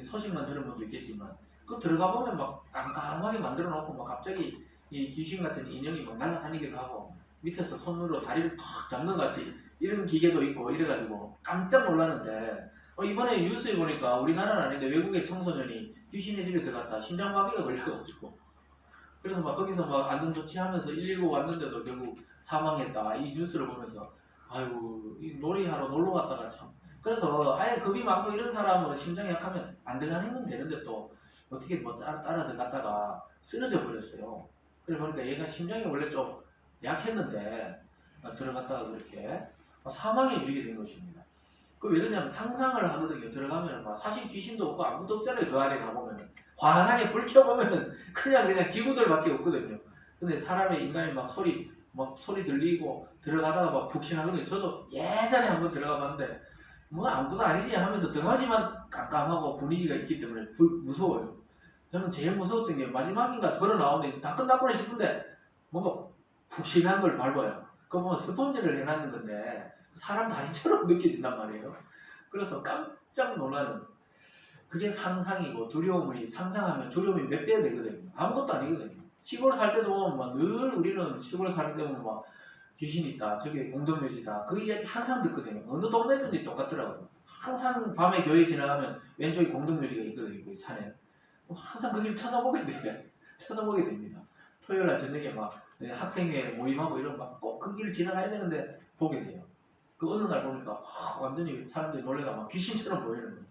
소식만 들은 분도 있겠지만 그 들어가 보면 막 깜깜하게 만들어 놓고 막 갑자기 이 귀신 같은 인형이 막 날아다니기도 하고 밑에서 손으로 다리를 탁 잡는 같이 이런 기계도 있고 이래가지고 깜짝 놀랐는데 이번에 뉴스에 보니까 우리나라는 아닌데 외국의 청소년이 귀신의 집에 들어갔다 심장마비가 걸려가지고 그래서 막 거기서 막 안전 조치하면서 119 왔는데도 결국 사망했다 이 뉴스를 보면서 아이고 이 놀이하러 놀러 갔다가 참 그래서 아예 겁이 많고 이런 사람은 심장이 약하면 안 들어가면 되는데 또 어떻게 뭐 따라 들어갔다가 쓰러져 버렸어요. 그래 보니까 얘가 심장이 원래 좀 약했는데 들어갔다가 그렇게 사망에 이르게 된 것입니다. 그 왜 그러냐면 상상을 하거든요. 들어가면 막 사실 귀신도 없고 아무도 없잖아요. 그 안에 가보면 환하게 불 켜보면 그냥 기구들밖에 없거든요. 근데 사람의 인간이 막 소리 들리고 들어가다가 막 푹신하거든요. 저도 예전에 한번 들어가 봤는데 뭐 아무것도 아니지 하면서 들어가지만 깜깜하고 분위기가 있기 때문에 무서워요. 저는 제일 무서웠던 게 마지막인가 걸어 나오는데 다 끝났구나 싶은데 뭔가 푹신한 걸 밟아요. 그거 보면 스펀지를 해놨는 건데 사람 다리처럼 느껴진단 말이에요. 그래서 깜짝 놀라는 그게 상상이고 두려움이 상상하면 두려움이 몇 배가 되거든요. 아무것도 아니거든요. 시골 살 때도 보면 막 늘 우리는 시골 살 때 보면 막 귀신 있다, 저기 공동묘지다 그 이야기 항상 듣거든요. 어느 동네든지 똑같더라고요. 항상 밤에 교회 지나가면 왼쪽에 공동묘지가 있거든요. 그 산에. 항상 그 길 쳐다보게 돼. 쳐다보게 됩니다. 토요일날 저녁에 막 학생회 모임하고 이런 막 꼭 그 길을 지나가야 되는데 보게 돼요. 그 어느 날 보니까 완전히 사람들이 놀래가 막 귀신처럼 보이는 거예요.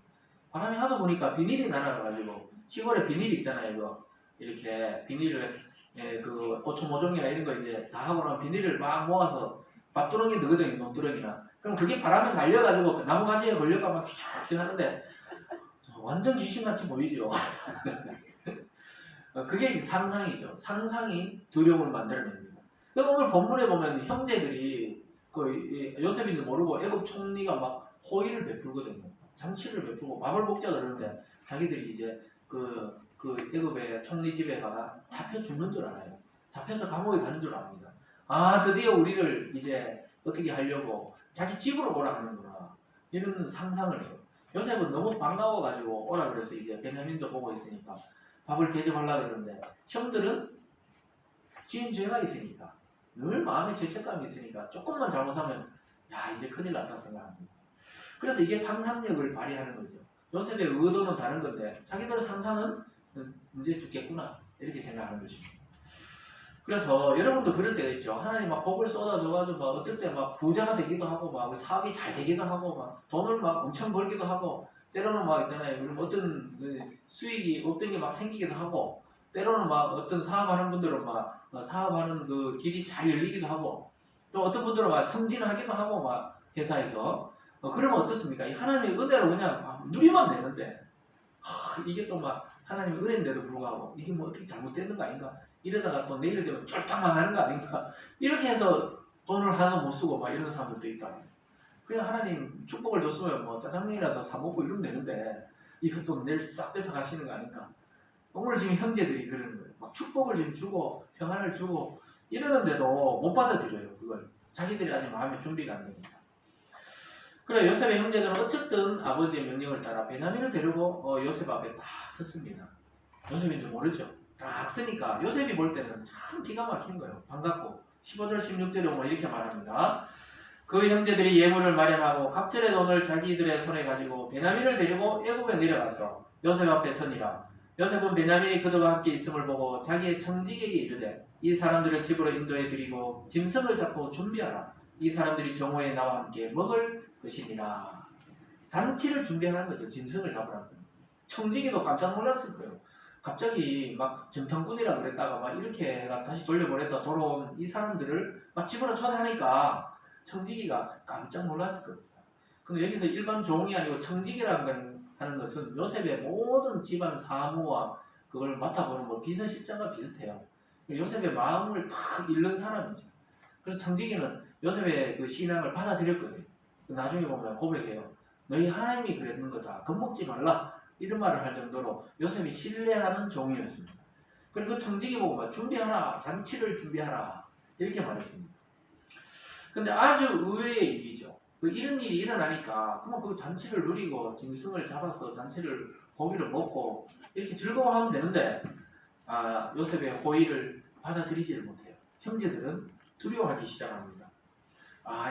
바람이 하도 보니까 비닐이 날아가가지고 시골에 비닐 있잖아요. 이거 이렇게 비닐을 그 고추 모종이나 이런 거 이제 다 하고 나면 비닐을 막 모아서 밥두렁이 넣거든요. 논두렁이나. 그럼 그게 바람에 날려가지고 나무 가지에 걸려가 막 휘적휘적 하는데 완전 귀신같이 보이죠. 그게 이제 상상이죠. 상상이 두려움을 만들어냅니다. 그래서 오늘 본문에 보면 형제들이 그 요셉인지 모르고 애굽 총리가 막 호의를 베풀거든요. 잔치를 베풀고 밥을 먹자 그러는데 자기들이 이제 그 애굽의 총리 집에 가가 잡혀 죽는 줄 알아요. 잡혀서 감옥에 가는 줄 압니다. 아 드디어 우리를 이제 어떻게 하려고 자기 집으로 오라 하는구나. 이런 상상을 해요. 요셉은 너무 반가워가지고 오라 그래서 이제 베냐민도 보고 있으니까 밥을 대접하려고 그러는데 형들은 지은 죄가 있으니까 늘 마음에 죄책감이 있으니까 조금만 잘못하면 야 이제 큰일 났다 생각합니다. 그래서 이게 상상력을 발휘하는 거죠. 요셉의 의도는 다른 건데 자기들의 상상은 이제 죽겠구나 이렇게 생각하는 것입니다. 그래서 여러분도 그럴 때가 있죠. 하나님 막 복을 쏟아줘가지고 막 어떨 때 막 부자가 되기도 하고 막 사업이 잘 되기도 하고 막 돈을 막 엄청 벌기도 하고 때로는 막 있잖아요. 어떤 수익이 없던 게 막 생기기도 하고 때로는 막 어떤 사업하는 분들은 막 사업하는 그 길이 잘 열리기도 하고 또 어떤 분들은 막 승진하기도 하고 막 회사에서 그러면 어떻습니까? 이 하나님의 은혜로 그냥 누리면 되는데 이게 또 막 하나님의 은혜인데도 불구하고 이게 뭐 어떻게 잘못되는 거 아닌가? 이러다가 또 내일 되면 쫄딱 망하는 거 아닌가? 이렇게 해서 돈을 하나 못 쓰고 막 이런 사람들도 있다. 그냥 하나님 축복을 줬으면 뭐 짜장면이라도 사 먹고 이러면 되는데 이것도 내일 싹 뺏어 가시는 거 아닌가? 오늘 지금 형제들이 그러는 거예요. 막 축복을 좀 주고 평안을 주고 이러는데도 못 받아들여요. 그걸 자기들이 아직 마음의 준비가 안 됩니다. 그래 요셉의 형제들은 어쨌든 아버지의 명령을 따라 베냐민을 데리고 요셉 앞에 딱 섰습니다. 요셉인 줄 모르죠. 딱 서니까 요셉이 볼 때는 참 기가 막힌 거예요. 반갑고 15절 16절에 보면 이렇게 말합니다. 그 형제들이 예물을 마련하고 갑절의 돈을 자기들의 손에 가지고 베냐민을 데리고 애굽에 내려가서 요셉 앞에 서니라. 요셉은 베냐민이 그들과 함께 있음을 보고 자기의 청지기에게 이르되 이 사람들을 집으로 인도해 드리고 짐승을 잡고 준비하라. 이 사람들이 정오에 나와 함께 먹을 것이니라. 잔치를 준비하는 거죠. 짐승을 잡으라는 거예요. 청지기도 깜짝 놀랐을 거예요. 갑자기 막 정탐꾼이라 그랬다가 막 이렇게 해가 다시 돌려보냈다 돌아온 이 사람들을 막 집으로 초대하니까 청지기가 깜짝 놀랐을 겁니다. 근데 여기서 일반 종이 아니고 청지기라는 하는 것은 요셉의 모든 집안 사무와 그걸 맡아보는 뭐 비서실장과 비슷해요. 요셉의 마음을 탁 읽는 사람이죠. 그래서 청지기는 요셉의 그 신앙을 받아들였거든요. 나중에 보면 고백해요. 너희 하나님이 그랬는 거다. 겁먹지 말라. 이런 말을 할 정도로 요셉이 신뢰하는 종이었습니다. 그리고 그 청지기 보고 준비하라. 잔치를 준비하라. 이렇게 말했습니다. 근데 아주 의외의 일이죠. 이런 일이 일어나니까 그러면 그 잔치를 누리고 짐승을 잡아서 잔치를 고기를 먹고 이렇게 즐거워하면 되는데 요셉의 호의를 받아들이지를 못해요. 형제들은 두려워하기 시작합니다.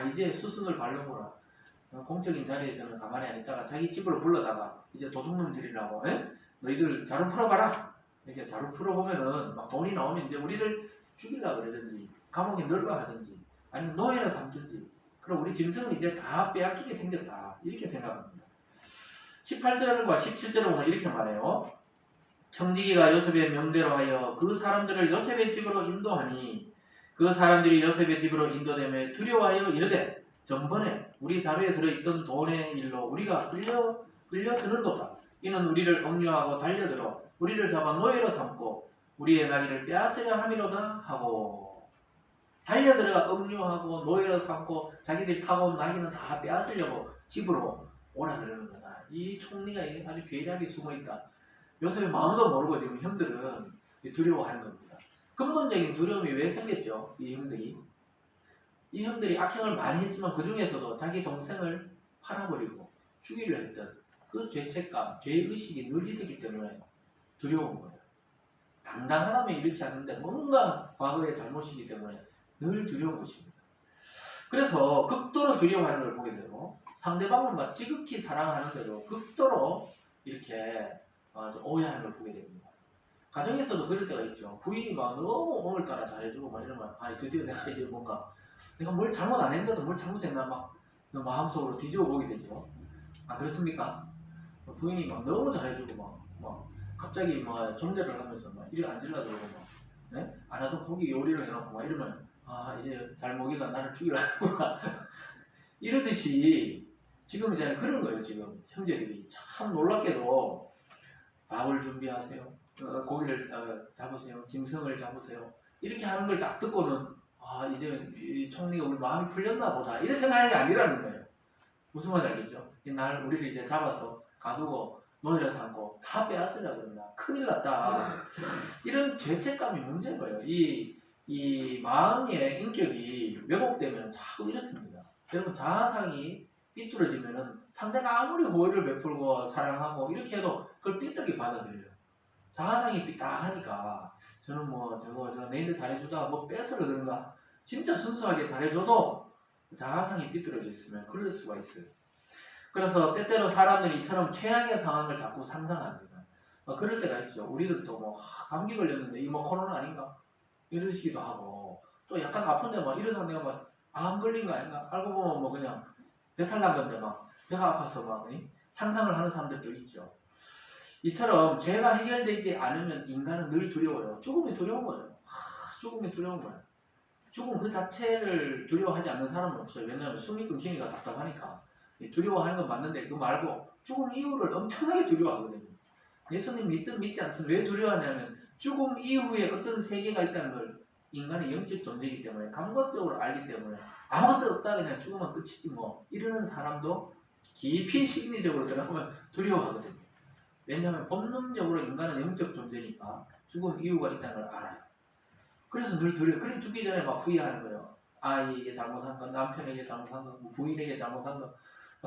이제 스승을 밟는구나. 공적인 자리에서는 가만히 안 있다가 자기 집으로 불러다가 이제 도둑놈들이라고 너희들 자루 풀어봐라. 이렇게 자루 풀어보면은 막 돈이 나오면 이제 우리를 죽이려고 그러든지 감옥에 넣으려 하든지 아니면 노예를 삼든지 그럼 우리 짐승은 이제 다 빼앗기게 생겼다. 이렇게 생각합니다. 18절과 17절을 보면 이렇게 말해요. 청지기가 요셉의 명대로 하여 그 사람들을 요셉의 집으로 인도하니 그 사람들이 요셉의 집으로 인도되며 두려워하여 이르되 전번에 우리 자루에 들어있던 돈의 일로 우리가 끌려드는도다. 이는 우리를 억류하고 달려들어 우리를 잡아 노예로 삼고 우리의 나귀를 빼앗으려 함이로다 하고 달려들어가 억류하고 노예로 삼고 자기들이 타고 온 나귀는 다 빼앗으려고 집으로 오라 그러는 거다. 이 총리가 아주 괴력이 숨어있다. 요셉의 마음도 모르고 지금 형들은 두려워하는 겁니다. 근본적인 두려움이 왜 생겼죠? 이 형들이 악행을 많이 했지만 그 중에서도 자기 동생을 팔아버리고 죽이려 했던 그 죄책감, 죄의식이 늘 있었기 때문에 두려운 거예요. 당당하다면 이렇지 않는데 뭔가 과거의 잘못이기 때문에 늘 두려운 것입니다. 그래서 극도로 두려워하는 걸 보게 되고 상대방을 막 지극히 사랑하는데도 극도로 이렇게 오해하는 걸 보게 됩니다. 가정에서도 그럴 때가 있죠. 부인이 막 너무 오늘따라 잘해주고 막 이러면 드디어 내가 이제 뭔가 내가 뭘 잘못 안 했는데도 뭘 잘못했나 막 마음속으로 뒤집어 보게 되죠. 그렇습니까? 부인이 막 너무 잘해주고 막 갑자기 막 존대를 하면서 막 이래 앉으려 그러고 막 안 하던 고기 요리를 해놓고 막 이러면 이제 잘 먹이가 나를 죽이려 하구나 이러듯이 지금 이제 그런 거예요. 지금 형제들이 참 놀랍게도 밥을 준비하세요. 고기를 잡으세요. 짐승을 잡으세요. 이렇게 하는 걸 딱 듣고는 이제 이 총리가 우리 마음이 풀렸나 보다 이런 생각이 아니라는 거예요. 무슨 말인지 알겠죠? 우리를 이제 잡아서 가두고 노예를 삼고 다 빼앗으려고 그런다. 큰일 났다. 이런 죄책감이 문제인 거예요. 이 마음의 인격이 왜곡되면 자꾸 이렇습니다. 여러분 자아상이 삐뚤어지면은 상대가 아무리 호의를 베풀고 사랑하고 이렇게 해도 그걸 삐뚤게 받아들여요. 자아상이 삐딱하니까 저는 저거 내인들 잘해주다가 뺏으려 그런가 진짜 순수하게 잘해줘도 자아상이 삐뚤어져 있으면 그럴 수가 있어요. 그래서 때때로 사람들이 이처럼 최악의 상황을 자꾸 상상합니다. 그럴 때가 있죠. 우리들도 감기 걸렸는데 이 코로나 아닌가 이러시기도 하고 또 약간 아픈데 이러다 내가 암 걸린 거 아닌가 알고 보면 그냥 배탈 난 건데 배가 아파서 상상을 하는 사람들도 있죠. 이처럼 죄가 해결되지 않으면 인간은 늘 두려워요. 죽음이 두려운 거예요. 죽음이 두려운 거예요. 죽음 그 자체를 두려워하지 않는 사람은 없어요. 왜냐하면 숨이 끊기니까 답답하니까. 두려워하는 건 맞는데 그거 말고 죽음 이후를 엄청나게 두려워하거든요. 예수님 믿든 믿지 않든 왜 두려워하냐면 죽음 이후에 어떤 세계가 있다는 걸 인간의 영적 존재이기 때문에 감각적으로 알기 때문에 아무것도 없다 그냥 죽으면 끝이지 이러는 사람도 깊이 심리적으로 들어가면 두려워하거든요. 왜냐하면 본능적으로 인간은 영적 존재니까 죽음 이유가 있다는 걸 알아요. 그래서 늘 두려워. 그래 죽기 전에 후회하는 거예요. 아이에게 잘못한 건, 남편에게 잘못한 건, 부인에게 잘못한 건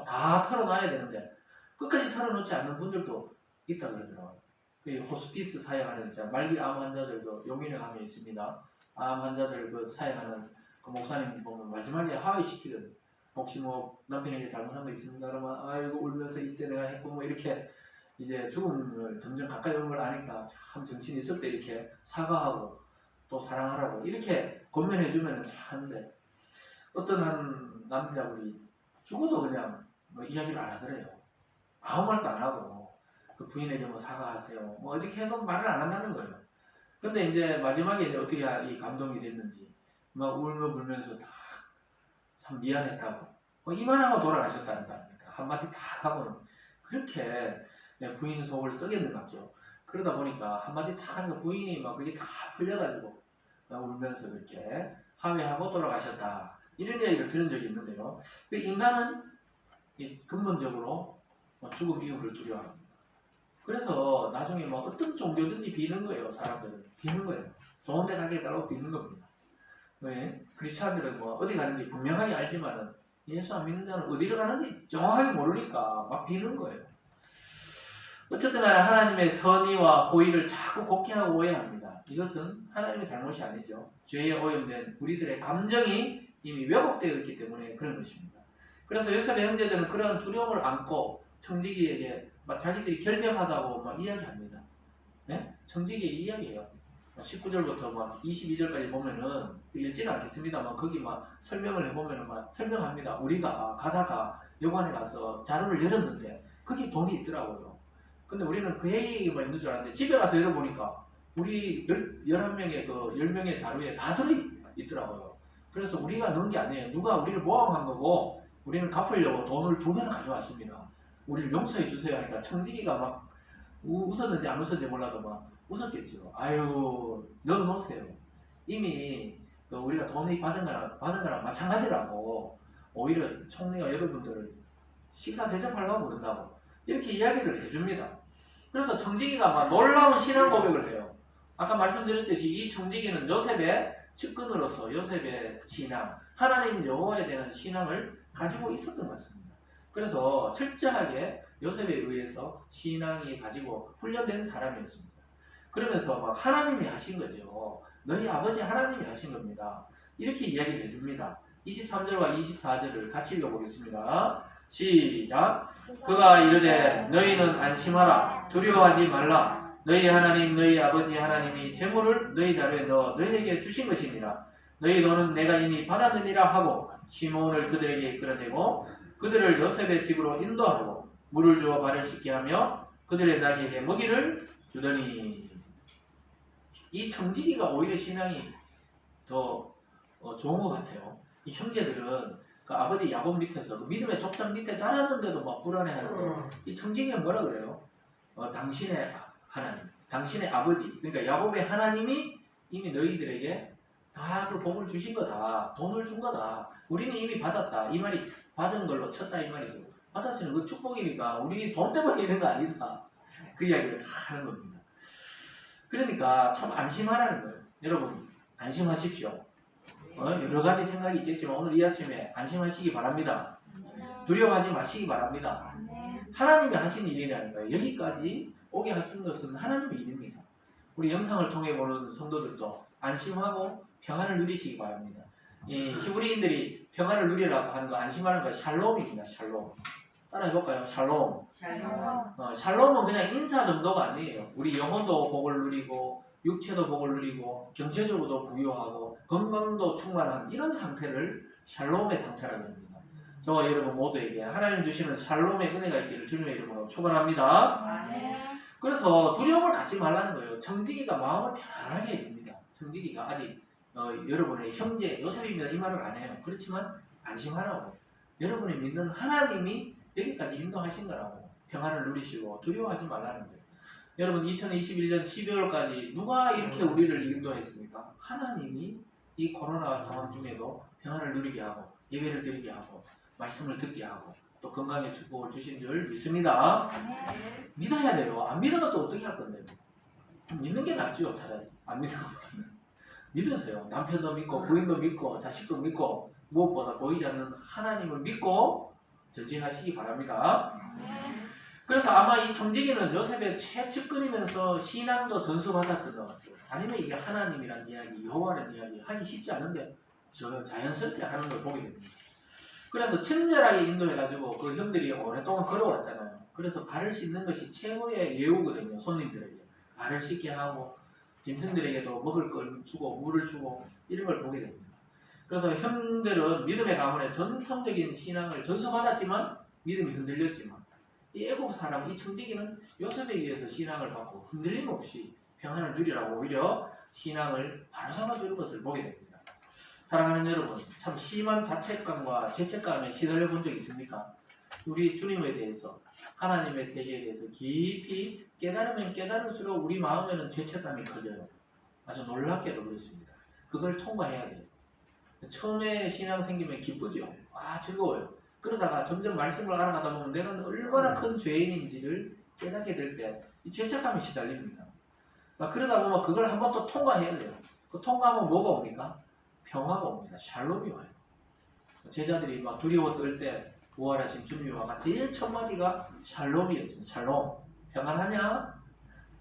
다 털어놔야 되는데 끝까지 털어놓지 않는 분들도 있다 그러더라고요. 호스피스 사역하는 말기 암 환자들도 용인에 가면 있습니다. 암 환자들 사역하는 그 목사님 보면 마지막에 하회시키거든요. 혹시 남편에게 잘못한 거 있습니까? 그러면 아이고 울면서 이때 내가 했고 이렇게 이제 죽음을 점점 가까이 오는 걸 아니까 참 정신이 있을 때 이렇게 사과하고 또 사랑하라고 이렇게 권면해주면 하는데 어떤 한 남자분이 죽어도 그냥 이야기를 안 하더래요. 아무 말도 안 하고 그 부인에게 사과하세요. 이렇게 해도 말을 안 한다는 거예요. 근데 이제 마지막에 이제 어떻게 이 감동이 됐는지 울며 불면서 다 참 미안했다고 이만하고 돌아가셨다는 거 아닙니까? 한마디 다 하고는 그렇게 부인 속을 썩였는 것 같죠. 그러다 보니까 한마디 다 하는 거 부인이 그게 다 풀려가지고 울면서 이렇게 하회하고 돌아가셨다. 이런 이야기를 들은 적이 있는데요. 인간은 근본적으로 죽음 이후를 두려워합니다. 그래서 나중에 어떤 종교든지 비는 거예요. 사람들은 비는 거예요. 좋은 데 가게 해달라고 비는 겁니다. 왜? 크리스찬들은 어디 가는지 분명하게 알지만은 예수 안 믿는 자는 어디로 가는지 정확하게 모르니까 비는 거예요. 어쨌든 간에 하나님의 선의와 호의를 자꾸 곡해하고 오해합니다. 이것은 하나님의 잘못이 아니죠. 죄에 오염된 우리들의 감정이 이미 왜곡되어 있기 때문에 그런 것입니다. 그래서 요셉의 형제들은 그런 두려움을 안고 청지기에게 막 자기들이 결백하다고 막 이야기합니다. 네? 청지기에 이야기해요. 19절부터 막 22절까지 보면은 읽지는 않겠습니다만 거기 막 설명을 해보면은 막 설명합니다. 우리가 가다가 여관에 가서 자루를 열었는데 거기 돈이 있더라고요. 근데 우리는 그 얘기만 있는 줄 알았는데 집에 가서 열어보니까 우리 11명의 그 10명의 자루에 다 들어있더라고요. 그래서 우리가 넣은 게 아니에요. 누가 우리를 모함한 거고 우리는 갚으려고 돈을 2배나 가져왔습니다. 우리를 용서해 주세요 하니까 청지기가 막 웃었는지 안 웃었는지 몰라도 막 웃었겠죠. 아유, 넣어놓으세요. 이미 우리가 돈이 받은 거랑 마찬가지라고 오히려 총리가 여러분들을 식사 대접하려고 그런다고 이렇게 이야기를 해줍니다. 그래서 청지기가 막 놀라운 신앙 고백을 해요. 아까 말씀드렸듯이 이 청지기는 요셉의 측근으로서 요셉의 신앙, 하나님 여호와에 대한 신앙을 가지고 있었던 것 같습니다. 그래서 철저하게 요셉에 의해서 신앙이 가지고 훈련된 사람이었습니다. 그러면서 막 하나님이 하신 거죠. 너희 아버지 하나님이 하신 겁니다. 이렇게 이야기를 해줍니다. 23절과 24절을 같이 읽어보겠습니다. 시작. 그가 이르되 너희는 안심하라. 두려워하지 말라. 너희 하나님 너희 아버지 하나님이 재물을 너희 자루에 넣어 너희에게 주신 것이니라. 너희 돈은 내가 이미 받았느니라 하고 시몬을 그들에게 이끌어내고 그들을 요셉의 집으로 인도하고 물을 주어 발을 씻게 하며 그들의 나귀에게 먹이를 주더니 이 청지기가 오히려 신앙이 더 좋은 것 같아요. 이 형제들은 그 아버지 야곱 밑에서 그 믿음의 족장 밑에 자랐는데도 막 불안해하는데 이 청지기가 뭐라 그래요? 당신의 하나님, 당신의 아버지, 그러니까 야곱의 하나님이 이미 너희들에게 다 그 복을 주신 거다, 돈을 준 거다. 우리는 이미 받았다. 이 말이 받은 걸로 쳤다 이 말이죠. 받았으면 그 축복이니까 우리 돈 때문에 있는 거 아니다. 그 이야기를 다 하는 겁니다. 그러니까 참 안심하라는 거예요. 여러분 안심하십시오. 여러 가지 생각이 있겠지만 오늘 이 아침에 안심하시기 바랍니다. 두려워하지 마시기 바랍니다. 하나님이 하신 일이라니까요. 여기까지 오게 하신 것은 하나님의 일입니다. 우리 영상을 통해 보는 성도들도 안심하고 평안을 누리시기 바랍니다. 이 히브리인들이 평안을 누리라고 하는 거 안심하는 거 샬롬입니다. 샬롬. 따라해볼까요? 샬롬. 샬롬은 그냥 인사 정도가 아니에요. 우리 영혼도 복을 누리고 육체도 복을 누리고 경제적으로도 부유하고 건강도 충만한 이런 상태를 샬롬의 상태라고 합니다. 저와 여러분 모두에게 하나님 주시는 샬롬의 은혜가 있기를 주님의 이름으로 축원합니다. 그래서 두려움을 갖지 말라는 거예요. 청지기가 마음을 편안하게 해줍니다. 청지기가 아직 여러분의 형제 요셉입니다 이 말을 안 해요. 그렇지만 안심하라고. 여러분이 믿는 하나님이 여기까지 인도하신 거라고. 평안을 누리시고 두려워하지 말라는 거예요. 여러분 2021년 12월까지 누가 이렇게 우리를 인도했습니까? 하나님이 이 코로나 상황 중에도 평안을 누리게 하고 예배를 드리게 하고 말씀을 듣게 하고 또 건강의 축복을 주신 줄 믿습니다. 믿어야 돼요. 안 믿으면 또 어떻게 할 건데요? 믿는 게 낫죠. 차라리 안 믿는 것보다는. 믿으세요. 남편도 믿고 부인도 믿고 자식도 믿고 무엇보다 보이지 않는 하나님을 믿고 전진하시기 바랍니다. 그래서 아마 이 청지기는 요셉의 최측근이면서 신앙도 전수받았던 것 같아요. 아니면 이게 하나님이란 이야기, 여호와라는 이야기 하기 쉽지 않은데 저 자연스럽게 하는 걸 보게 됩니다. 그래서 친절하게 인도해가지고 그 형들이 오랫동안 걸어왔잖아요. 그래서 발을 씻는 것이 최고의 예우거든요. 손님들에게 발을 씻게 하고 짐승들에게도 먹을 걸 주고 물을 주고 이런 걸 보게 됩니다. 그래서 형들은 믿음의 가문에 전통적인 신앙을 전수받았지만 믿음이 흔들렸지만 이 애국 사람, 이 청지기는 요셉에 의해서 신앙을 받고 흔들림 없이 평안을 누리라고 오히려 신앙을 바로잡아주는 것을 보게 됩니다. 사랑하는 여러분, 참 심한 자책감과 죄책감에 시달려 본 적 있습니까? 우리 주님에 대해서 하나님의 세계에 대해서 깊이 깨달으면 깨달을수록 우리 마음에는 죄책감이 커져요. 아주 놀랍게도 그렇습니다. 그걸 통과해야 돼요. 처음에 신앙 생기면 기쁘죠. 즐거워요. 그러다가 점점 말씀을 알아가다 보면 내가 얼마나 큰 죄인인지를 깨닫게 될 때 이 죄책감이 시달립니다. 그러다 보면 그걸 한 번 더 통과해야 돼요. 그 통과하면 뭐가 옵니까? 평화가 옵니다. 샬롬이 와요. 제자들이 막 두려워 떨 때 부활하신 주님이 와가 제일 첫 마디가 샬롬이었습니다. 샬롬. 평안하냐?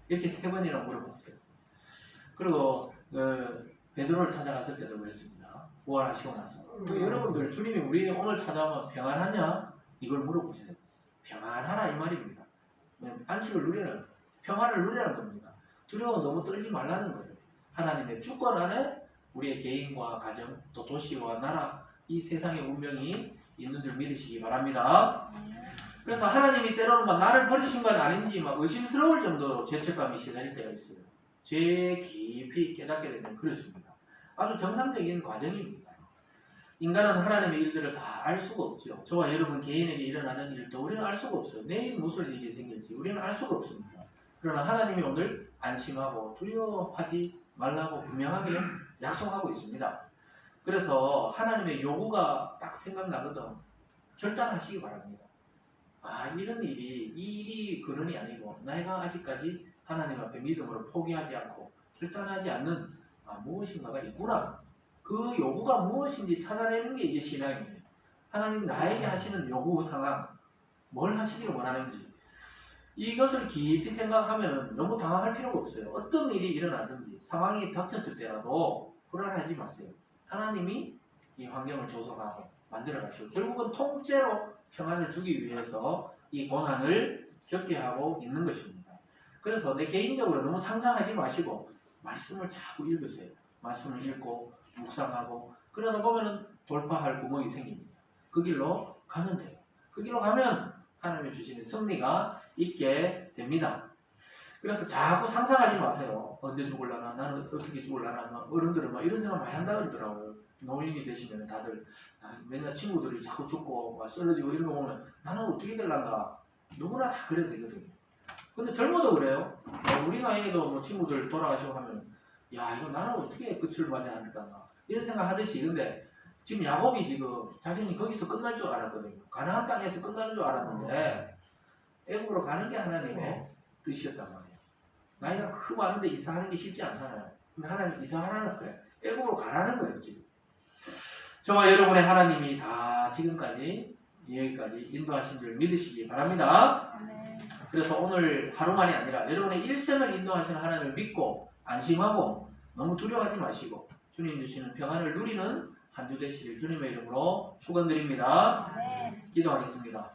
이렇게 3번이나 물어봤어요. 그리고 베드로를 찾아갔을 때도 그랬습니다. 부활하시고 나서 여러분들 주님이 우리 오늘 찾아오면 평안하냐? 이걸 물어보세요. 평안하라 이 말입니다. 안식을 누리는 평안을 누리라는 겁니다. 두려워 너무 떨지 말라는 거예요. 하나님의 주권 안에 우리의 개인과 가정 또 도시와 나라 이 세상의 운명이 있는 줄 믿으시기 바랍니다. 그래서 하나님이 때로는 막 나를 버리신 건 아닌지 막 의심스러울 정도로 죄책감이 시달릴 때가 있어요. 죄에 깊이 깨닫게 되면 그렇습니다. 아주 정상적인 과정입니다. 인간은 하나님의 일들을 다 알 수가 없죠. 저와 여러분 개인에게 일어나는 일도 우리는 알 수가 없어요. 내일 무슨 일이 생길지 우리는 알 수가 없습니다. 그러나 하나님이 오늘 안심하고 두려워하지 말라고 분명하게 약속하고 있습니다. 그래서 하나님의 요구가 딱 생각나거든. 결단하시기 바랍니다. 이런 일이 이 일이 근원이 아니고 내가 아직까지 하나님 앞에 믿음으로 포기하지 않고 결단하지 않는 무엇인가가 있구나. 그 요구가 무엇인지 찾아내는 게 이게 신앙입니다. 하나님 나에게 하시는 요구 상황, 뭘 하시기를 원하는지 이것을 깊이 생각하면 너무 당황할 필요가 없어요. 어떤 일이 일어나든지 상황이 닥쳤을 때라도 불안하지 마세요. 하나님이 이 환경을 조성하고 만들어 가시고 결국은 통째로 평안을 주기 위해서 이 고난을 겪게 하고 있는 것입니다. 그래서 내 개인적으로 너무 상상하지 마시고 말씀을 자꾸 읽으세요. 말씀을 읽고 묵상하고 그러다 보면은 돌파할 구멍이 생깁니다. 그 길로 가면 돼요. 그 길로 가면 하나님이 주시는 승리가 있게 됩니다. 그래서 자꾸 상상하지 마세요. 언제 죽을라나, 나는 어떻게 죽을라나, 어른들은 막 이런 생각 많이 한다 그러더라고요. 노인이 되시면 다들 맨날 친구들이 자꾸 죽고 쓰러지고 이런 거 보면 나는 어떻게 될란가. 누구나 다 그래야 되거든요. 근데 젊어도 그래요. 우리 나이에도 뭐 친구들 돌아가시고 하면 야 이거 나는 어떻게 끝을 맞아야 합니까? 이런 생각 하듯이. 근데 지금 야곱이 지금 자기는 거기서 끝날 줄 알았거든요. 가나안 땅에서 끝나는 줄 알았는데 애굽으로 가는 게 하나님의 뜻이었단 말이에요. 나이가 크고 하는데 이사하는 게 쉽지 않잖아요. 근데 하나님 이사하라는 거예요. 애굽으로 가라는 거예요 지금. 저와 여러분의 하나님이 다 지금까지 여기까지 인도하신 줄 믿으시기 바랍니다. 그래서 오늘 하루만이 아니라 여러분의 일생을 인도하시는 하나님을 믿고 안심하고 너무 두려워하지 마시고 주님 주시는 평안을 누리는 한 주 되시길 주님의 이름으로 축원드립니다. 기도하겠습니다.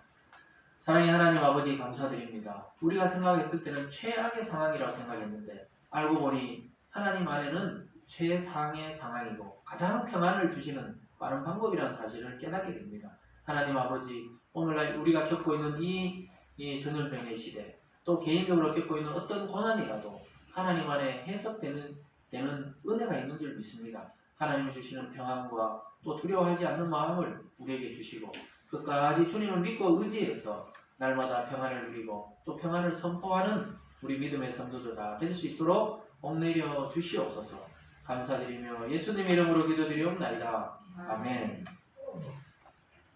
사랑의 하나님 아버지 감사드립니다. 우리가 생각했을 때는 최악의 상황이라고 생각했는데 알고 보니 하나님 안에는 최상의 상황이고 가장 평안을 주시는 빠른 방법이라는 사실을 깨닫게 됩니다. 하나님 아버지 오늘날 우리가 겪고 있는 이 전염병의 시대 또 개인적으로 겪고 있는 어떤 고난이라도 하나님 안에 해석되는 은혜가 있는 줄 믿습니다. 하나님이 주시는 평안과 또 두려워하지 않는 마음을 우리에게 주시고 끝까지 주님을 믿고 의지해서 날마다 평안을 누리고 또 평안을 선포하는 우리 믿음의 성도들 다 될 수 있도록 복내려 주시옵소서. 감사드리며 예수님 이름으로 기도드리옵나이다. 아멘.